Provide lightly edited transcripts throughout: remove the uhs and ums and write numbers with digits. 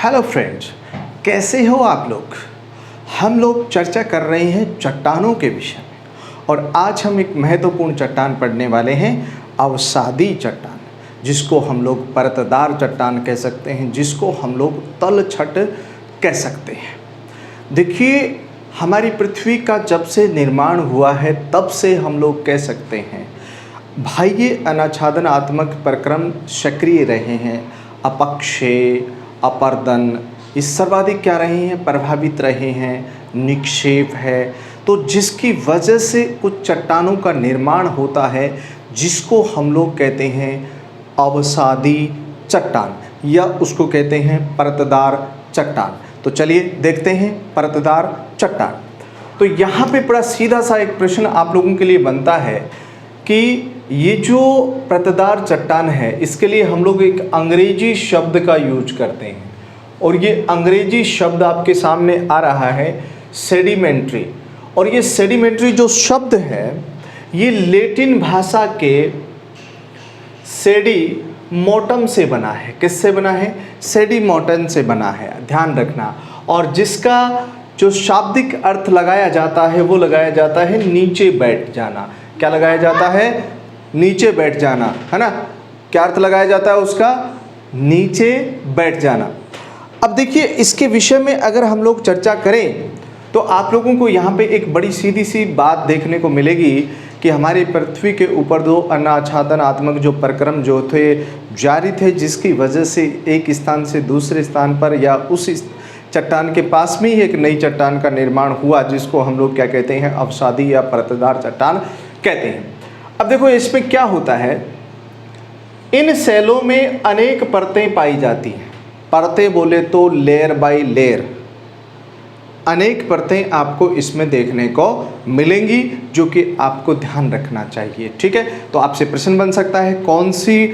Hello friends, कैसे हो आप लोग। हम लोग चर्चा कर रहे हैं चट्टानों के विषय में और आज हम एक महत्वपूर्ण चट्टान पढ़ने वाले हैं, अवसादी चट्टान, जिसको हम लोग परतदार चट्टान कह सकते हैं, जिसको हम लोग तलछट कह सकते हैं। देखिए, हमारी पृथ्वी का जब से निर्माण हुआ है तब से हम लोग कह सकते हैं बाह्य अनाच्छादनात्मक प्रक्रम सक्रिय रहे हैं। अपक्षय, अपर्दन, ये सर्वाधिक क्या रहे हैं, प्रभावित रहे हैं, निक्षेप है। तो जिसकी वजह से कुछ चट्टानों का निर्माण होता है जिसको हम लोग कहते हैं अवसादी चट्टान या उसको कहते हैं परतदार चट्टान। तो चलिए देखते हैं परतदार चट्टान। तो यहाँ पे बड़ा सीधा सा एक प्रश्न आप लोगों के लिए बनता है कि ये जो परतदार चट्टान है इसके लिए हम लोग एक अंग्रेजी शब्द का यूज करते हैं और ये अंग्रेजी शब्द आपके सामने आ रहा है सेडिमेंट्री। और ये सेडिमेंट्री जो शब्द है ये लैटिन भाषा के सेडीमोटम से बना है। किससे बना है? सेडीमोटम से बना है, ध्यान रखना। और जिसका जो शाब्दिक अर्थ लगाया जाता है वो लगाया जाता है नीचे बैठ जाना। क्या लगाया जाता है? नीचे बैठ जाना, है ना। क्या अर्थ लगाया जाता है उसका? नीचे बैठ जाना। अब देखिए, इसके विषय में अगर हम लोग चर्चा करें तो आप लोगों को यहाँ पे एक बड़ी सीधी सी बात देखने को मिलेगी कि हमारी पृथ्वी के ऊपर दो अनाच्छादनात्मक जो प्रक्रम जो थे जारी थे, जिसकी वजह से एक स्थान से दूसरे स्थान पर या उस चट्टान के पास में ही एक नई चट्टान का निर्माण हुआ, जिसको हम लोग क्या कहते हैं, अवसादी या परतदार चट्टान कहते हैं। अब देखो, इसमें क्या होता है, इन सेलों में अनेक परतें पाई जाती हैं। परतें बोले तो लेयर बाय लेयर, अनेक परतें आपको इसमें देखने को मिलेंगी, जो कि आपको ध्यान रखना चाहिए। ठीक है, तो आपसे प्रश्न बन सकता है कौन सी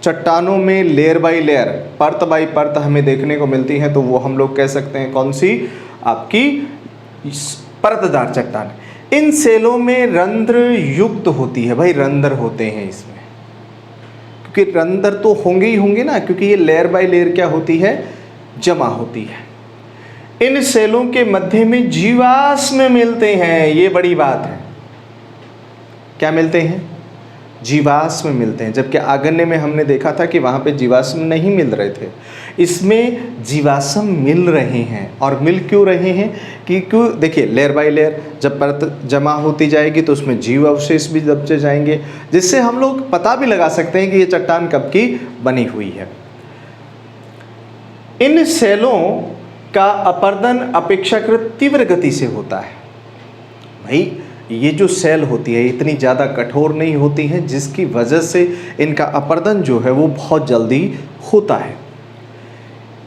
चट्टानों में लेयर बाय लेयर, परत बाय परत हमें देखने को मिलती है, तो वो हम लोग कह सकते हैं कौन सी, आपकी परतदार चट्टान। इन सेलों में रंध्र युक्त होती है। भाई रंध्र होते हैं इसमें, क्योंकि रंध्र तो होंगे ही होंगे ना, क्योंकि ये लेयर बाय लेयर क्या होती है, जमा होती है। इन सेलों के मध्य में जीवाश्म मिलते हैं। ये बड़ी बात है। क्या मिलते हैं? जीवाश्म मिलते हैं। जबकि आगन्य में हमने देखा था कि वहाँ पे जीवाश्म नहीं मिल रहे थे, इसमें जीवाश्म मिल रहे हैं। और मिल क्यों रहे हैं कि क्यों, देखिए लेयर बाय लेयर जब परत जमा होती जाएगी तो उसमें जीव अवशेष भी दबचे जाएंगे, जिससे हम लोग पता भी लगा सकते हैं कि ये चट्टान कब की बनी हुई है। इन सेलों का अपर्दन अपेक्षाकृत तीव्र गति से होता है। भाई ये जो सेल होती है इतनी ज़्यादा कठोर नहीं होती है, जिसकी वजह से इनका अपर्दन जो है वो बहुत जल्दी होता है।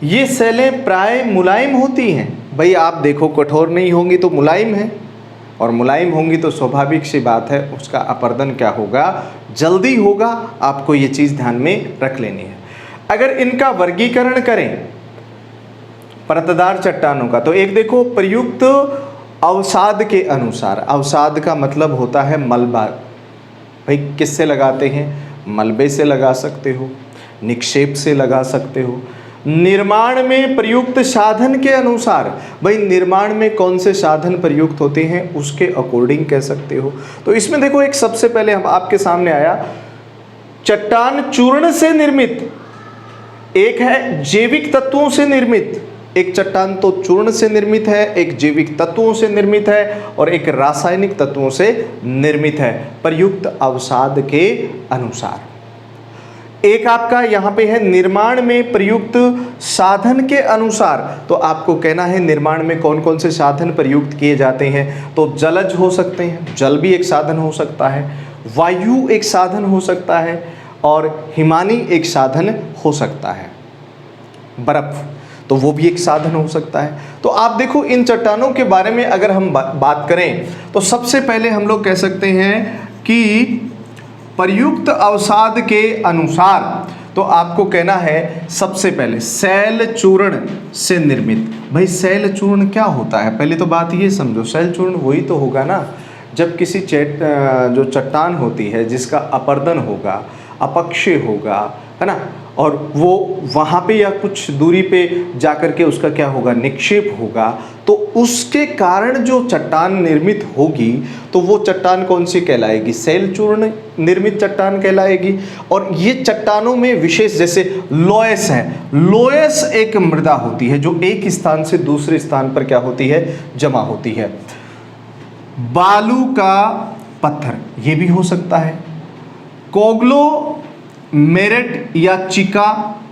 ये सेलें प्राय मुलायम होती हैं। भाई आप देखो, कठोर नहीं होंगी तो मुलायम है, और मुलायम होंगी तो स्वाभाविक सी बात है उसका अपर्दन क्या होगा, जल्दी होगा। आपको ये चीज़ ध्यान में रख लेनी है। अगर इनका वर्गीकरण करें परतदार चट्टानों का, तो एक देखो, प्रयुक्त अवसाद के अनुसार, अवसाद का मतलब होता है मलबा। भाई किससे लगाते हैं? मलबे से लगा सकते हो, निक्षेप से लगा सकते हो। निर्माण में प्रयुक्त साधन के अनुसार, भाई निर्माण में कौन से साधन प्रयुक्त होते हैं उसके अकॉर्डिंग कह सकते हो। तो इसमें देखो, एक सबसे पहले हम आपके सामने आया चट्टान चूर्ण से निर्मित, एक है जैविक तत्वों से निर्मित। एक चट्टान तो चूर्ण से निर्मित है, एक जैविक तत्वों से निर्मित है और एक रासायनिक तत्वों से निर्मित है, प्रयुक्त अवसाद के अनुसार। एक आपका यहाँ पे है निर्माण में प्रयुक्त साधन के अनुसार। तो आपको कहना है निर्माण में कौन कौन से साधन प्रयुक्त किए जाते हैं। तो जलज हो सकते हैं, जल भी एक साधन हो सकता है, वायु एक साधन हो सकता है, और हिमानी एक साधन हो सकता है, बर्फ, तो वो भी एक साधन हो सकता है। तो आप देखो, इन चट्टानों के बारे में अगर हम बात करें तो सबसे पहले हम लोग कह सकते हैं कि प्रयुक्त अवसाद के अनुसार, तो आपको कहना है सबसे पहले शैल चूर्ण से निर्मित। भाई शैल चूर्ण क्या होता है, पहले तो बात ये समझो, शैल चूर्ण वही तो होगा ना जब किसी जो चट्टान होती है जिसका अपर्दन होगा, अपक्षय होगा, है ना, और वो वहाँ पे या कुछ दूरी पे जाकर के उसका क्या होगा, निक्षेप होगा, तो उसके कारण जो चट्टान निर्मित होगी तो वो चट्टान कौन सी कहलाएगी, शैल चूर्ण निर्मित चट्टान कहलाएगी। और ये चट्टानों में विशेष जैसे लोयस है, लोयस एक मृदा होती है जो एक स्थान से दूसरे स्थान पर क्या होती है, जमा होती है। बालू का पत्थर ये भी हो सकता है, कोगलो मेरट या चिका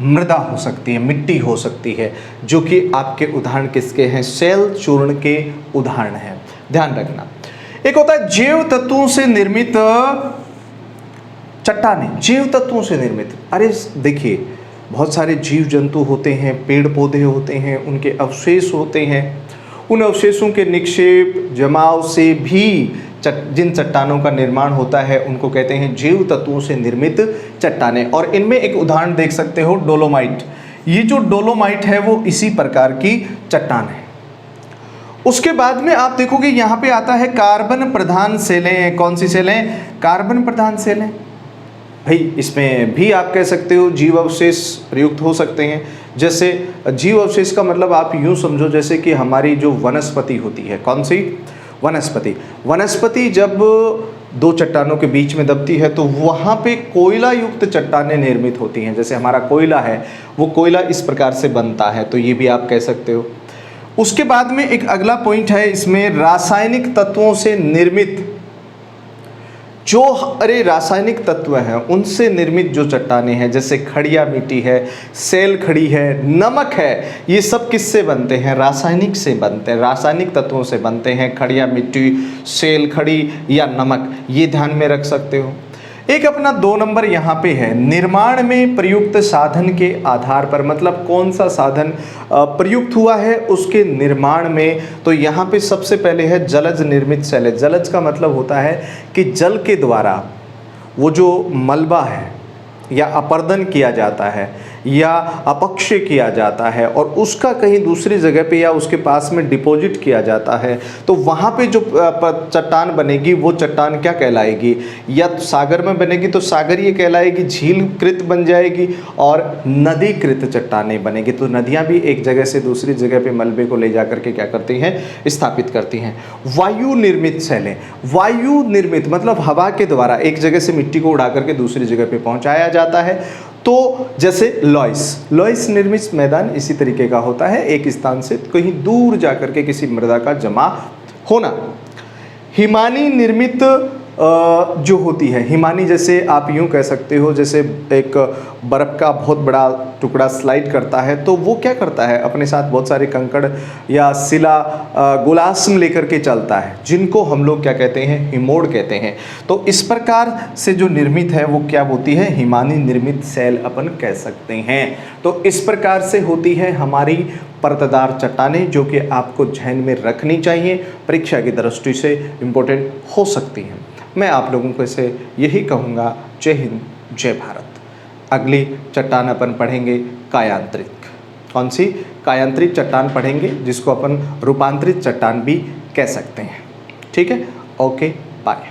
मृदा हो सकती है, मिट्टी हो सकती है, जो कि आपके उदाहरण किसके हैं, शैल चूर्ण के उदाहरण हैं, ध्यान रखना। एक होता है जैव तत्वों से निर्मित चट्टानें, जैव तत्वों से निर्मित, अरे देखिए बहुत सारे जीव जंतु होते हैं, पेड़ पौधे होते हैं, उनके अवशेष होते हैं, उन अवशेषों के निक्षेप जमाव से भी जिन चट्टानों का निर्माण होता है उनको कहते हैं जैव तत्वों से निर्मित चट्टानें। और इनमें एक उदाहरण देख सकते हो डोलोमाइट, ये जो डोलोमाइट है वो इसी प्रकार की चट्टान है। उसके बाद में आप देखोगे यहाँ पे आता है कार्बन प्रधान सेलें, कौन सी सेलें, कार्बन प्रधान सेलें। भाई इसमें भी आप कह सकते हो जीव अवशेष प्रयुक्त हो सकते हैं। जैसे जीव अवशेष का मतलब आप यूँ समझो जैसे कि हमारी जो वनस्पति होती है, कौन सी, वनस्पति, वनस्पति जब दो चट्टानों के बीच में दबती है तो वहाँ पे कोयला युक्त चट्टानें निर्मित होती हैं। जैसे हमारा कोयला है वो कोयला इस प्रकार से बनता है, तो ये भी आप कह सकते हो। उसके बाद में एक अगला पॉइंट है इसमें रासायनिक तत्वों से निर्मित, जो अरे रासायनिक तत्व हैं उनसे निर्मित जो चट्टानें हैं, जैसे खड़िया मिट्टी है, सेल खड़ी है, नमक है, ये सब किससे बनते हैं, रासायनिक से बनते हैं, रासायनिक तत्वों से बनते हैं, खड़िया मिट्टी, सेल खड़ी या नमक, ये ध्यान में रख सकते हो। एक अपना 2 नंबर यहाँ पे है निर्माण में प्रयुक्त साधन के आधार पर, मतलब कौन सा साधन प्रयुक्त हुआ है उसके निर्माण में। तो यहाँ पे सबसे पहले है जलज निर्मित शैलेज। जलज का मतलब होता है कि जल के द्वारा वो जो मलबा है या अपर्दन किया जाता है या अपक्षय किया जाता है और उसका कहीं दूसरी जगह पे या उसके पास में डिपॉजिट किया जाता है, तो वहाँ पे जो चट्टान बनेगी वो चट्टान क्या कहलाएगी, या तो सागर में बनेगी तो सागरीय कहलाएगी, झीलकृत बन जाएगी, और नदीकृत चट्टानें बनेगी। तो नदियाँ भी एक जगह से दूसरी जगह पे मलबे को ले जा करके क्या करती हैं, स्थापित करती हैं। वायु निर्मित शैलें, वायु निर्मित मतलब हवा के द्वारा एक जगह से मिट्टी को उड़ा करके दूसरी जगह पे पहुँचाया जाता है। तो जैसे लॉइस निर्मित मैदान इसी तरीके का होता है, एक स्थान से कहीं दूर जाकर के किसी मृदा का जमा होना। हिमानी निर्मित जो होती है, हिमानी जैसे आप यूं कह सकते हो जैसे एक बर्फ़ का बहुत बड़ा टुकड़ा स्लाइड करता है तो वो क्या करता है, अपने साथ बहुत सारे कंकड़ या शिला गोलास्म लेकर के चलता है, जिनको हम लोग क्या कहते हैं, हिमोड़ कहते हैं। तो इस प्रकार से जो निर्मित है वो क्या होती है, हिमानी निर्मित शैल अपन कह सकते हैं। तो इस प्रकार से होती है हमारी परतदार चट्टानें, जो कि आपको ध्यान में रखनी चाहिए, परीक्षा की दृष्टि से इम्पोर्टेंट हो सकती हैं। मैं आप लोगों को से यही कहूँगा, जय हिंद जय भारत। अगली चट्टान अपन पढ़ेंगे कायांतरित। कौन सी, कायांतरित चट्टान पढ़ेंगे, जिसको अपन रूपांतरित चट्टान भी कह सकते हैं। ठीक है, ओके बाय।